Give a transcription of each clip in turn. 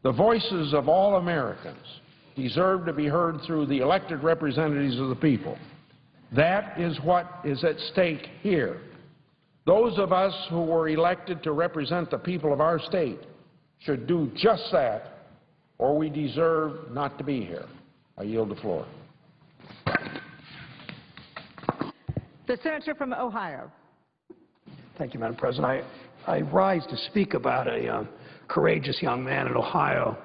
The voices of all Americans deserve to be heard through the elected representatives of the people. That is what is at stake here. Those of us who were elected to represent the people of our state should do just that, or we deserve not to be here. I yield the floor. The senator from Ohio. Thank you, Madam President. I rise to speak about a courageous young man in Ohio,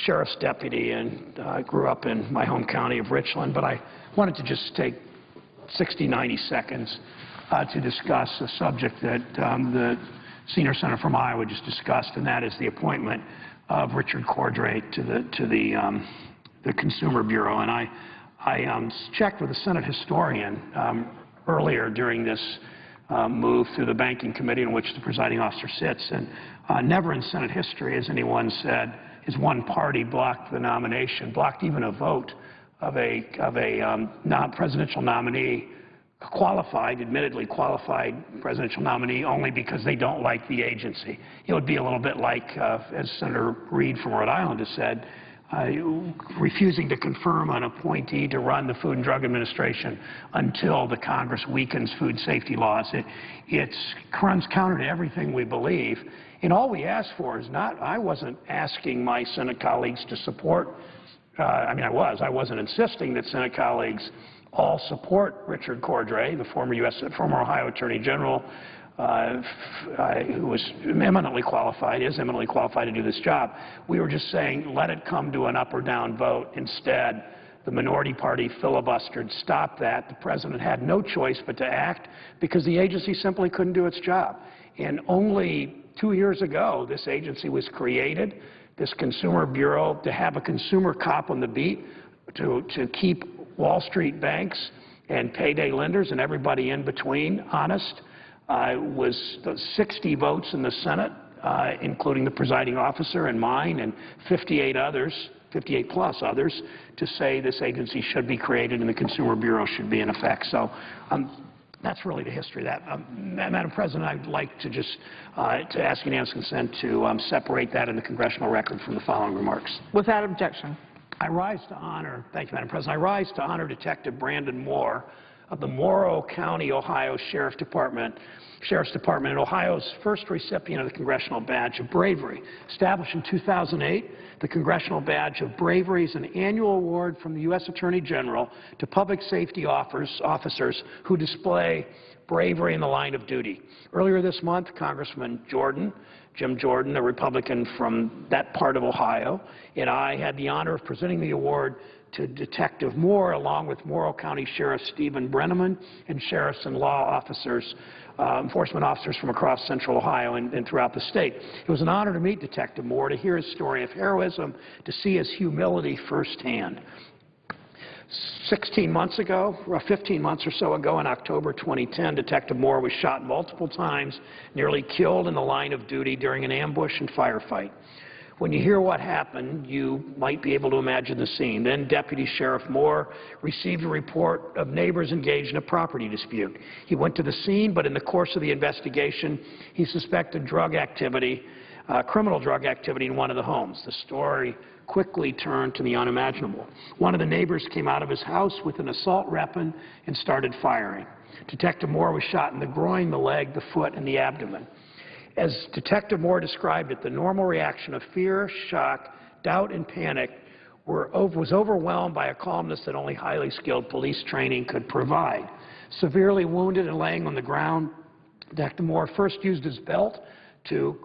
sheriff's deputy, and I grew up in my home county of Richland, but I wanted to just take 60, 90 seconds to discuss a subject that the senior senator from Iowa just discussed, and that is the appointment of Richard Cordray to the Consumer Bureau. And I checked with a Senate historian earlier during this move through the Banking Committee in which the presiding officer sits, and never in Senate history has anyone said his one party blocked the nomination, blocked even a vote of a presidential nominee, admittedly qualified presidential nominee, only because they don't like the agency. It would be a little bit like, as Senator Reid from Rhode Island has said, refusing to confirm an appointee to run the Food and Drug Administration until the Congress weakens food safety laws. It runs counter to everything we believe. And all we ask for is not, I wasn't asking my Senate colleagues to support, I wasn't insisting that Senate colleagues all support Richard Cordray, the former Ohio Attorney General, who was eminently qualified, is eminently qualified to do this job. We were just saying, let it come to an up or down vote. Instead, the minority party filibustered, stopped that. The president had no choice but to act because the agency simply couldn't do its job. And only 2 years ago, this agency was created, this Consumer Bureau, to have a consumer cop on the beat, to keep Wall Street banks and payday lenders and everybody in between honest. Was 60 votes in the Senate, including the presiding officer and mine, and 58 plus others, to say this agency should be created and the Consumer Bureau should be in effect. So that's really the history of that. Madam President, I'd like to just to ask unanimous consent to separate that in the congressional record from the following remarks. Without objection. I rise to honor, thank you, Madam President, I rise to honor Detective Brandon Moore of the Morrow County, Ohio Sheriff's Department, and Ohio's first recipient of the Congressional Badge of Bravery. Established in 2008, the Congressional Badge of Bravery is an annual award from the U.S. Attorney General to public safety officers who display bravery in the line of duty. Earlier this month, Congressman Jim Jordan, a Republican from that part of Ohio, and I had the honor of presenting the award to Detective Moore, along with Morrow County Sheriff Stephen Brenneman and sheriffs and law officers, enforcement officers from across central Ohio and throughout the state. It was an honor to meet Detective Moore, to hear his story of heroism, to see his humility firsthand. 15 months or so ago, in October 2010, Detective Moore was shot multiple times, nearly killed in the line of duty during an ambush and firefight. When you hear what happened, you might be able to imagine the scene. Then Deputy Sheriff Moore received a report of neighbors engaged in a property dispute. He went to the scene, but in the course of the investigation, he suspected drug activity, criminal drug activity in one of the homes. The story quickly turned to the unimaginable. One of the neighbors came out of his house with an assault weapon and started firing. Detective Moore was shot in the groin, the leg, the foot, and the abdomen. As Detective Moore described it, the normal reaction of fear, shock, doubt, and panic was overwhelmed by a calmness that only highly skilled police training could provide. Severely wounded and laying on the ground, Detective Moore first used his belt to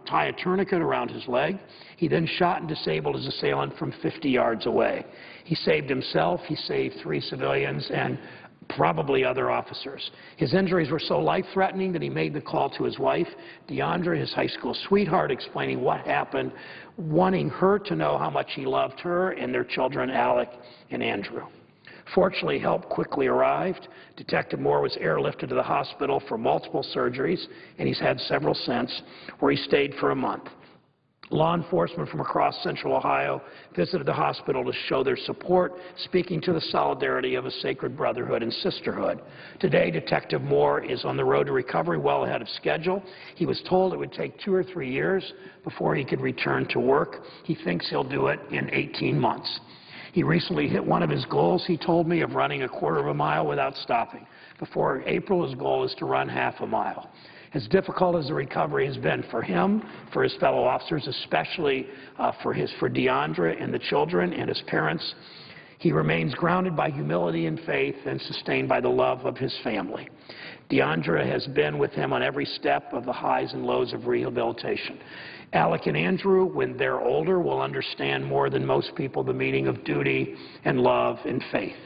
tie a tourniquet around his leg. He then shot and disabled his assailant from 50 yards away. He saved himself, he saved 3 civilians, and probably other officers. His injuries were so life-threatening that he made the call to his wife, Deandra, his high school sweetheart, explaining what happened, wanting her to know how much he loved her and their children, Alec and Andrew. Fortunately, help quickly arrived. Detective Moore was airlifted to the hospital for multiple surgeries, and he's had several since, where he stayed for a month. Law enforcement from across central Ohio visited the hospital to show their support, speaking to the solidarity of a sacred brotherhood and sisterhood. Today, Detective Moore is on the road to recovery well ahead of schedule. He was told it would take 2 or 3 years before he could return to work. He thinks he'll do it in 18 months. He recently hit one of his goals, he told me, of running a quarter of a mile without stopping. Before April, his goal is to run half a mile. As difficult as the recovery has been for him, for his fellow officers, especially for DeAndre and the children and his parents, he remains grounded by humility and faith and sustained by the love of his family. DeAndre has been with him on every step of the highs and lows of rehabilitation. Alec and Andrew, when they're older, will understand more than most people the meaning of duty and love and faith.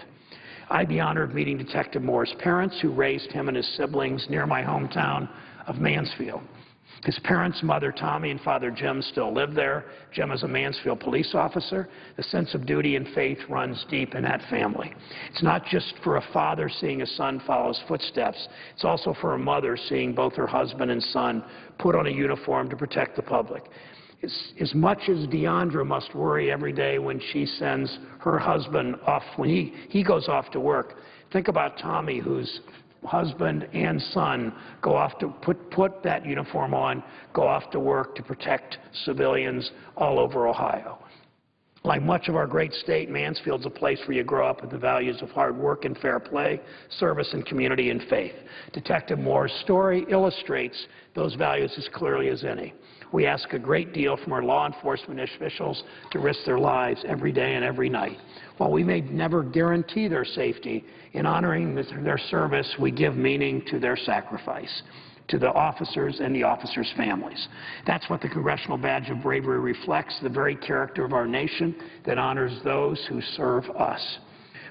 I had the honor of meeting Detective Moore's parents, who raised him and his siblings near my hometown of Mansfield. His parents, Mother Tommy and Father Jim, still live there. Jim is a Mansfield police officer. The sense of duty and faith runs deep in that family. It's not just for a father seeing a son follow his footsteps. It's also for a mother seeing both her husband and son put on a uniform to protect the public. As much as DeAndra must worry every day when she sends her husband off, when he goes off to work, think about Tommy, whose husband and son go off to put that uniform on, go off to work to protect civilians all over Ohio. Like much of our great state, Mansfield's a place where you grow up with the values of hard work and fair play, service and community and faith. Detective Moore's story illustrates those values as clearly as any. We ask a great deal from our law enforcement officials to risk their lives every day and every night. While we may never guarantee their safety, in honoring their service, we give meaning to their sacrifice, to the officers and the officers' families. That's what the Congressional Badge of Bravery reflects, the very character of our nation that honors those who serve us.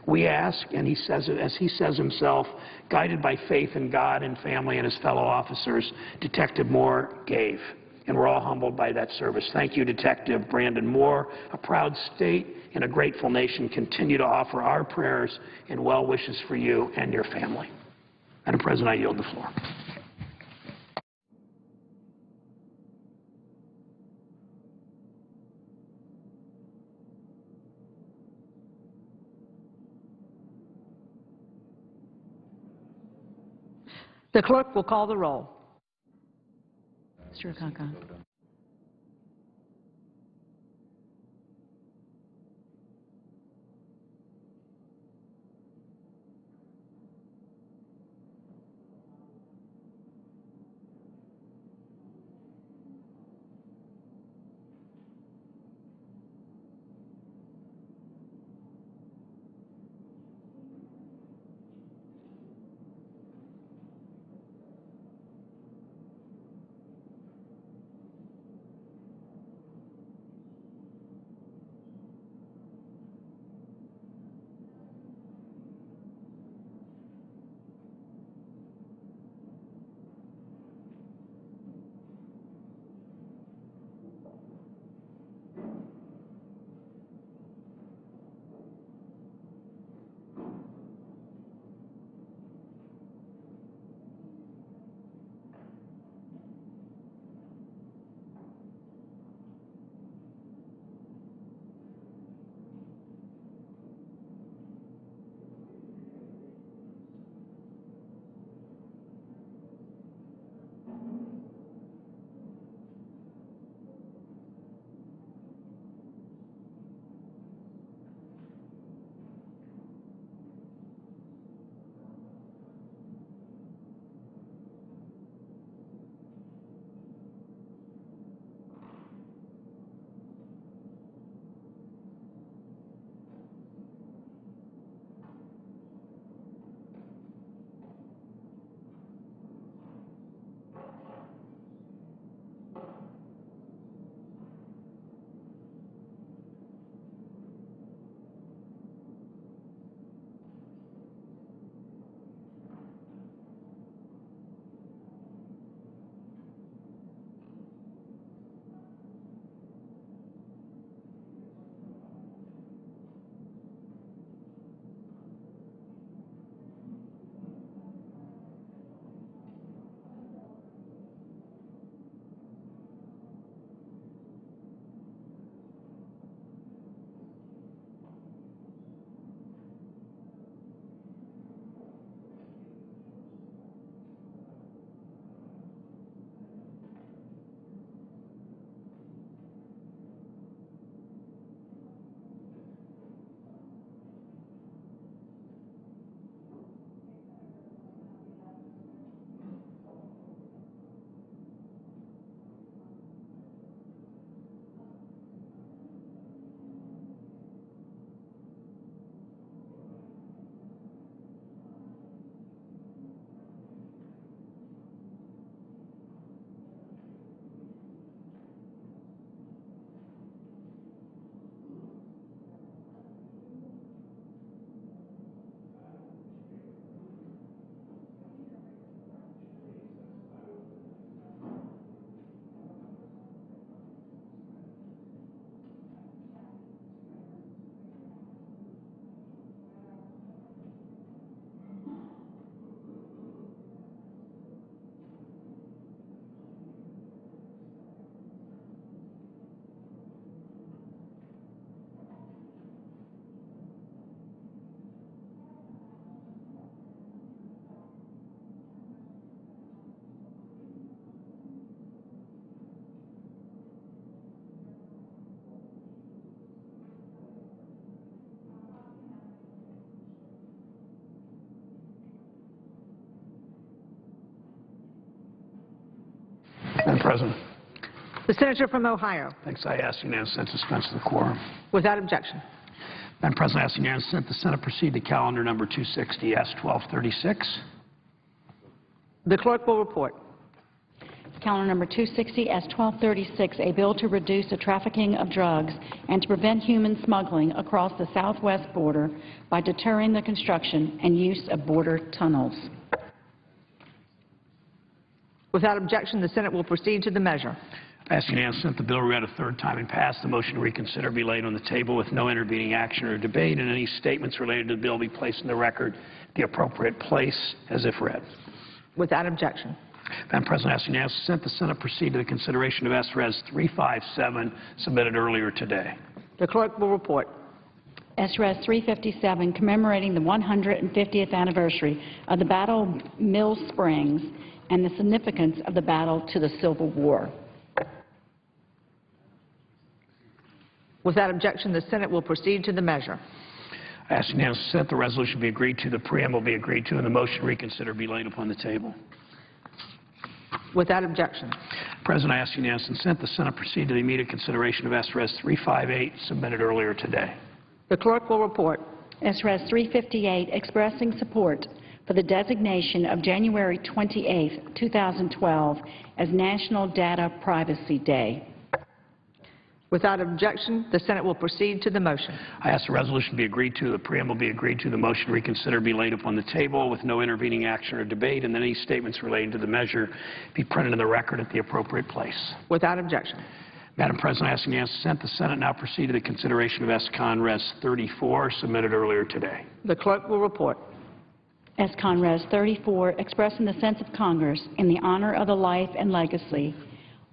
We ask, and he says it, as he says himself, guided by faith in God and family and his fellow officers, Detective Moore gave. And we're all humbled by that service. Thank you, Detective Brandon Moore. A proud state and a grateful nation continue to offer our prayers and well wishes for you and your family. Madam President, I yield the floor. The clerk will call the roll. Mr. Okonkwo. President. The senator from Ohio. Thanks. I ask unanimous consent to dispense with the quorum. Without objection. Madam President, I ask unanimous consent the Senate proceed to calendar number 260, S-1236. The clerk will report. Calendar number 260, S-1236, a bill to reduce the trafficking of drugs and to prevent human smuggling across the southwest border by deterring the construction and use of border tunnels. Without objection, the Senate will proceed to the measure. I ask unanimous consent the bill read a third time and passed. The motion to reconsider be laid on the table with no intervening action or debate, and any statements related to the bill be placed in the record at the appropriate place as if read. Without objection. Madam President, I ask unanimous consent the Senate proceed to the consideration of S-Res 357 submitted earlier today. The clerk will report. S-Res 357, commemorating the 150th anniversary of the Battle of Mill Springs and the significance of the battle to the Civil War. Without objection, the Senate will proceed to the measure. I ask unanimous consent the resolution be agreed to, the preamble be agreed to, and the motion to reconsider be laid upon the table. Without objection. President, I ask unanimous consent the Senate proceed to the immediate consideration of S-Res 358 submitted earlier today. The clerk will report. S-Res 358, expressing support for the designation of January 28, 2012 as National Data Privacy Day. Without objection, the Senate will proceed to the motion. I ask the resolution be agreed to, the preamble be agreed to, the motion to reconsider be laid upon the table with no intervening action or debate, and then any statements relating to the measure be printed in the record at the appropriate place. Without objection. Madam President, I ask unanimous consent the Senate now proceed to the consideration of S-Con Res 34 submitted earlier today. The clerk will report. S-Con Res 34, expressing the sense of Congress in the honor of the life and legacy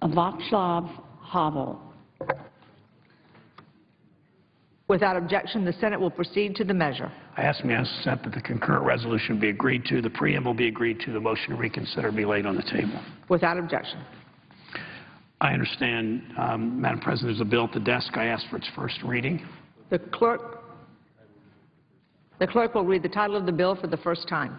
of Václav Havel. Without objection, the Senate will proceed to the measure. I ask unanimous consent that the concurrent resolution be agreed to, the preamble be agreed to, the motion to reconsider be laid on the table. Without objection. I understand, Madam President, there's a bill at the desk. I ask for its first reading. The clerk will read the title of the bill for the first time.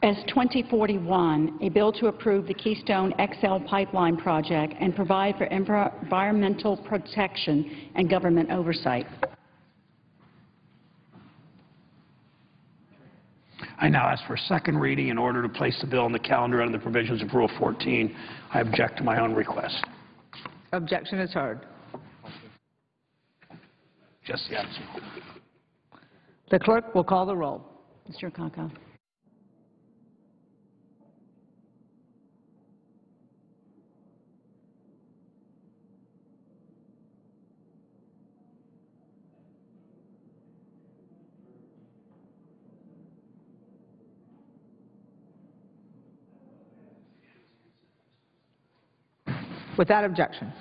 S-2041, a bill to approve the Keystone XL pipeline project and provide for environmental protection and government oversight. I now ask for a second reading in order to place the bill on the calendar under the provisions of Rule 14. I object to my own request. Objection is heard. Just yes. The clerk will call the roll. Mr. Akaka. Without objection.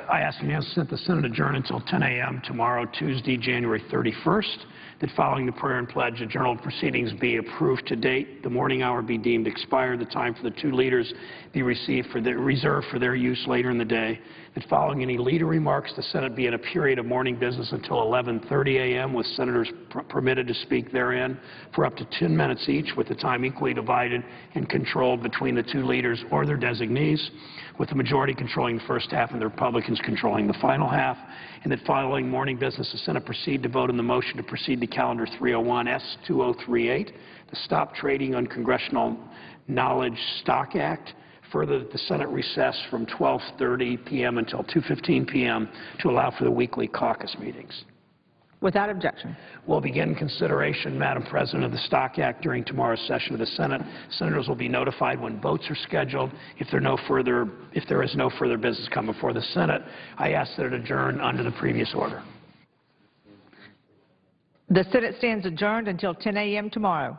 I ask unanimous consent the Senate adjourn until 10 a.m. tomorrow, Tuesday, January 31st, that following the prayer and pledge, the journal of proceedings be approved to date, the morning hour be deemed expired, the time for the two leaders be reserved for their use later in the day, that following any leader remarks, the Senate be in a period of morning business until 11:30 a.m., with senators permitted to speak therein for up to 10 minutes each, with the time equally divided and controlled between the two leaders or their designees, with the majority controlling the first half and the Republicans controlling the final half, and that following morning business, the Senate proceed to vote on the motion to proceed to Calendar 301, S-2038, the Stop Trading on Congressional Knowledge Stock Act. Further, that the Senate recess from 12:30 p.m. until 2:15 p.m. to allow for the weekly caucus meetings. Without objection. We'll begin consideration, Madam President, of the Stock Act during tomorrow's session of the Senate. Senators will be notified when votes are scheduled. If there is no further business come before the Senate, I ask that it adjourn under the previous order. The Senate stands adjourned until 10 a.m. tomorrow.